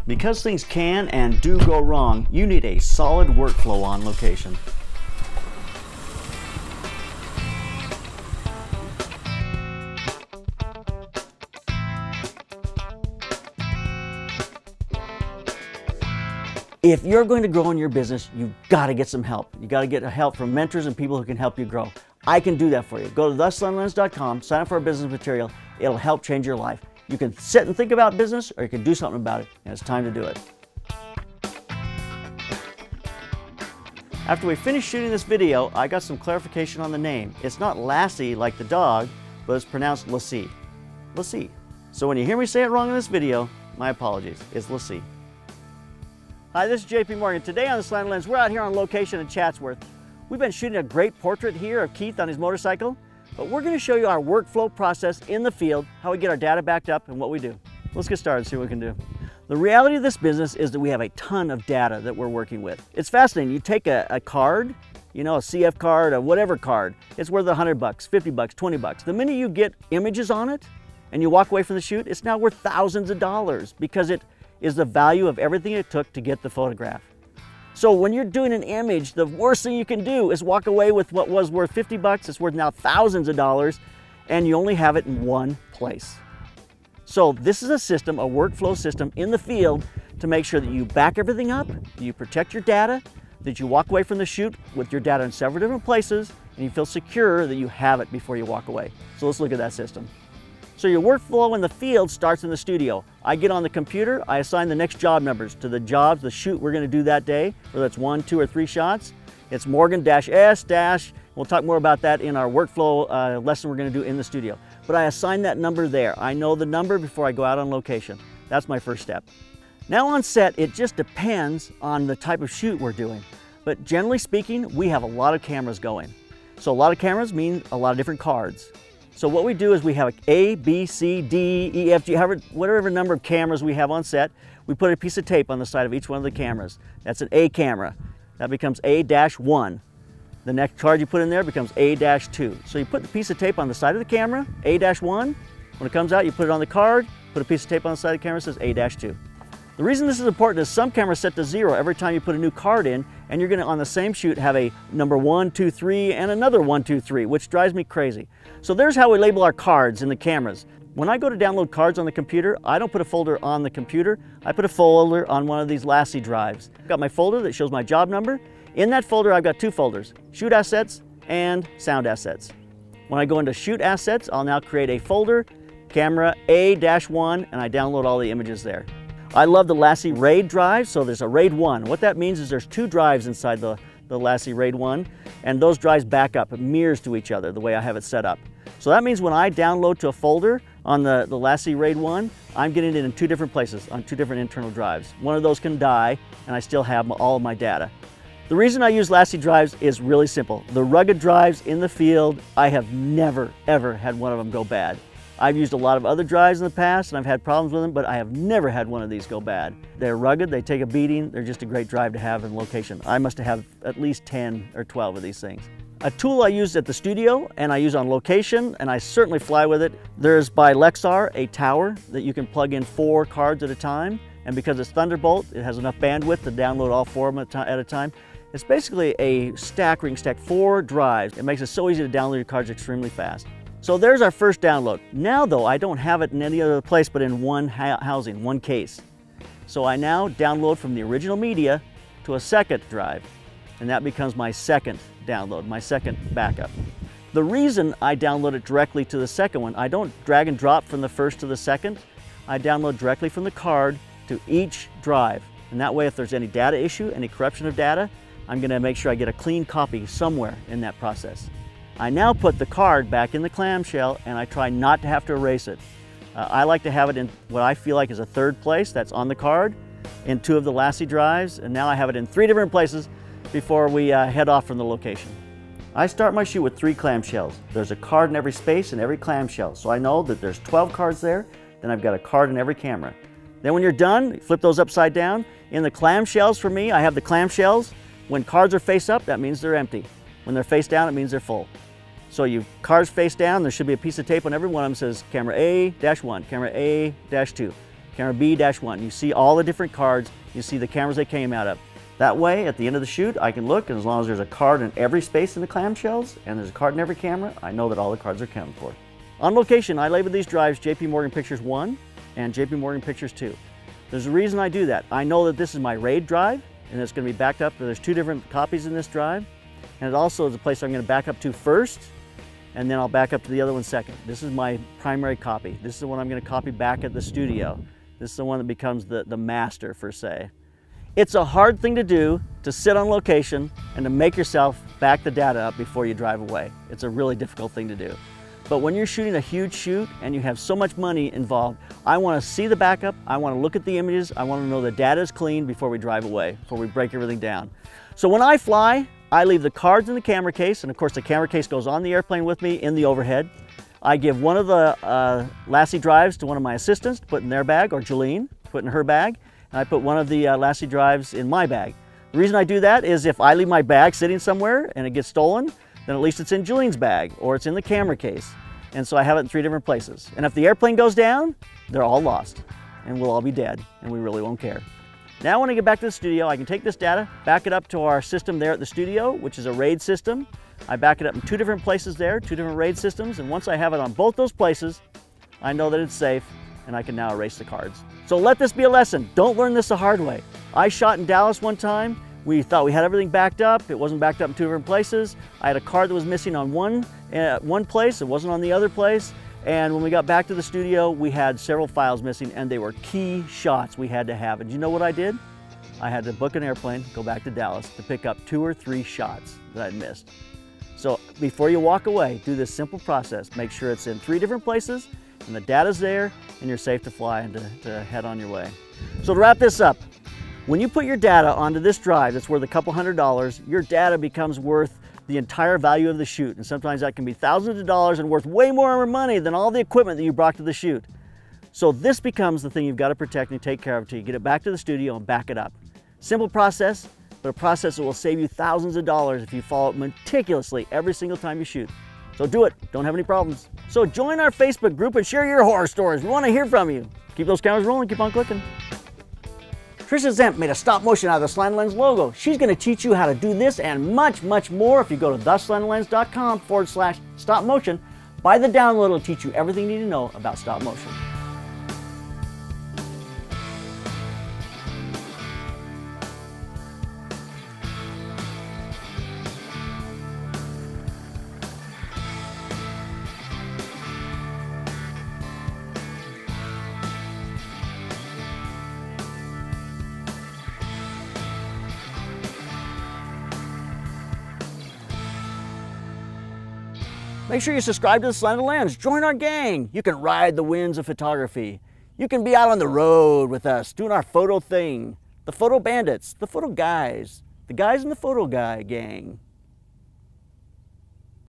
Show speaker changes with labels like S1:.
S1: Because things can and do go wrong, you need a solid workflow on location. If you're going to grow in your business, you've got to get some help. You got to get help from mentors and people who can help you grow. I can do that for you. Go to theslantlens.com, sign up for our business material. It'll help change your life. You can sit and think about business, or you can do something about it, and it's time to do it. After we finished shooting this video, I got some clarification on the name. It's not Lassie like the dog, but it's pronounced Lassie. Lassie. So when you hear me say it wrong in this video, my apologies. It's Lassie. Hi, this is JP Morgan. Today on the Slanted Lens, we're out here on location in Chatsworth. We've been shooting a great portrait here of Keith on his motorcycle, but we're going to show you our workflow process in the field, how we get our data backed up and what we do. Let's get started and see what we can do. The reality of this business is that we have a ton of data that we're working with. It's fascinating. You take a card, you know, a CF card, a whatever card, it's worth $100, 50 bucks, 20 bucks. The minute you get images on it and you walk away from the shoot, it's now worth thousands of dollars because it is the value of everything it took to get the photograph. So when you're doing an image, the worst thing you can do is walk away with what was worth 50 bucks, it's worth now thousands of dollars, and you only have it in one place. So this is a system, a workflow system in the field to make sure that you back everything up, that you protect your data, that you walk away from the shoot with your data in several different places, and you feel secure that you have it before you walk away. So let's look at that system. So your workflow in the field starts in the studio. I get on the computer, I assign the next job numbers to the jobs, the shoot we're going to do that day, whether it's 1, 2, or 3 shots. It's Morgan-S-, we'll talk more about that in our workflow lesson we're going to do in the studio. But I assign that number there. I know the number before I go out on location. That's my first step. Now on set, it just depends on the type of shoot we're doing. But generally speaking, we have a lot of cameras going. So a lot of cameras mean a lot of different cards. So what we do is we have A, B, C, D, E, F, G, whatever number of cameras we have on set, we put a piece of tape on the side of each one of the cameras. That's an A camera. That becomes A-1. The next card you put in there becomes A-2. So you put the piece of tape on the side of the camera, A-1. When it comes out, you put it on the card, put a piece of tape on the side of the camera that says A-2. The reason this is important is some cameras set to 0 every time you put a new card in, and you're going to, on the same shoot, have a number 1, 2, 3, and another 1, 2, 3, which drives me crazy. So there's how we label our cards in the cameras. When I go to download cards on the computer, I don't put a folder on the computer. I put a folder on one of these Lassie drives. I've got my folder that shows my job number. In that folder, I've got 2 folders, shoot assets and sound assets. When I go into shoot assets, I'll now create a folder, camera A-1, and I download all the images there. I love the Lassie RAID drive, so there's a RAID 1. What that means is there's 2 drives inside the Lassie RAID 1, and those drives back up. It mirrors to each other the way I have it set up. So that means when I download to a folder on the Lassie RAID 1, I'm getting it in 2 different places on 2 different internal drives. One of those can die, and I still have all of my data. The reason I use Lassie drives is really simple. The rugged drives in the field, I have never, ever had one of them go bad. I've used a lot of other drives in the past and I've had problems with them, but I have never had one of these go bad. They're rugged, they take a beating, they're just a great drive to have in location. I must have at least 10 or 12 of these things. A tool I use at the studio and I use on location, and I certainly fly with it, there's by Lexar a tower that you can plug in 4 cards at a time, and because it's Thunderbolt, it has enough bandwidth to download all 4 of them at a time. It's basically a stack where you can stack 4 drives. It makes it so easy to download your cards extremely fast. So there's our first download. Now though, I don't have it in any other place but in one housing, one case. So I now download from the original media to a second drive, and that becomes my second download, my second backup. The reason I download it directly to the second one, I don't drag and drop from the first to the second. I download directly from the card to each drive. And that way, if there's any data issue, any corruption of data, I'm going to make sure I get a clean copy somewhere in that process. I now put the card back in the clamshell and I try not to have to erase it. I like to have it in what I feel like is a 3rd place, that's on the card, in 2 of the Lassie drives, and now I have it in 3 different places before we head off from the location. I start my shoot with 3 clamshells. There's a card in every space in every clamshell, so I know that there's 12 cards there, then I've got a card in every camera. Then when you're done, flip those upside down. In the clamshells for me, I have the clamshells. When cards are face up, that means they're empty. When they're face down, it means they're full. So you cards face down, there should be a piece of tape on every one of them that says camera A-1, camera A-2, camera B-1. You see all the different cards, you see the cameras they came out of. That way, at the end of the shoot, I can look, and as long as there's a card in every space in the clamshells, and there's a card in every camera, I know that all the cards are accounted for. On location, I label these drives JP Morgan Pictures 1 and JP Morgan Pictures 2. There's a reason I do that. I know that this is my RAID drive, and it's going to be backed up. There's 2 different copies in this drive, and it also is a place I'm going to back up to first, and then I'll back up to the other one second. This is my primary copy. This is the one I'm going to copy back at the studio. This is the one that becomes the master, per se. It's a hard thing to do, to sit on location and to make yourself back the data up before you drive away. It's a really difficult thing to do. But when you're shooting a huge shoot and you have so much money involved, I want to see the backup, I want to look at the images, I want to know the data is clean before we drive away, before we break everything down. So when I fly, I leave the cards in the camera case, and of course the camera case goes on the airplane with me in the overhead. I give one of the Lassie drives to one of my assistants to put in their bag, or Jolene to put in her bag. And I put one of the Lassie drives in my bag. The reason I do that is if I leave my bag sitting somewhere and it gets stolen, then at least it's in Jolene's bag or it's in the camera case. And so I have it in 3 different places. And if the airplane goes down, they're all lost and we'll all be dead and we really won't care. Now when I get back to the studio, I can take this data, back it up to our system there at the studio, which is a RAID system. I back it up in 2 different places there, 2 different RAID systems. And once I have it on both those places, I know that it's safe and I can now erase the cards. So let this be a lesson. Don't learn this the hard way. I shot in Dallas one time. We thought we had everything backed up. It wasn't backed up in 2 different places. I had a card that was missing on one place. It wasn't on the other place. And when we got back to the studio, we had several files missing and they were key shots we had to have. And you know what I did? I had to book an airplane, go back to Dallas to pick up 2 or 3 shots that I'd missed. So before you walk away, do this simple process. Make sure it's in 3 different places and the data's there and you're safe to fly and to head on your way. So to wrap this up, when you put your data onto this drive that's worth a couple $100s, your data becomes worth the entire value of the shoot. And sometimes that can be thousands of dollars and worth way more money than all the equipment that you brought to the shoot. So this becomes the thing you've got to protect and take care of until you get it back to the studio and back it up. Simple process, but a process that will save you thousands of dollars if you follow it meticulously every single time you shoot. So do it, don't have any problems. So join our Facebook group and share your horror stories. We want to hear from you. Keep those cameras rolling, keep on clicking. Trisha Zemp made a stop motion out of the Slanted Lens logo. She's going to teach you how to do this and much, much more if you go to theslantedlens.com/stop motion. Buy the download, it'll teach you everything you need to know about stop motion. Make sure you subscribe to the Slanted Lens. Join our gang. You can ride the winds of photography. You can be out on the road with us doing our photo thing. The photo bandits, the photo guys, the guys in the photo guy gang.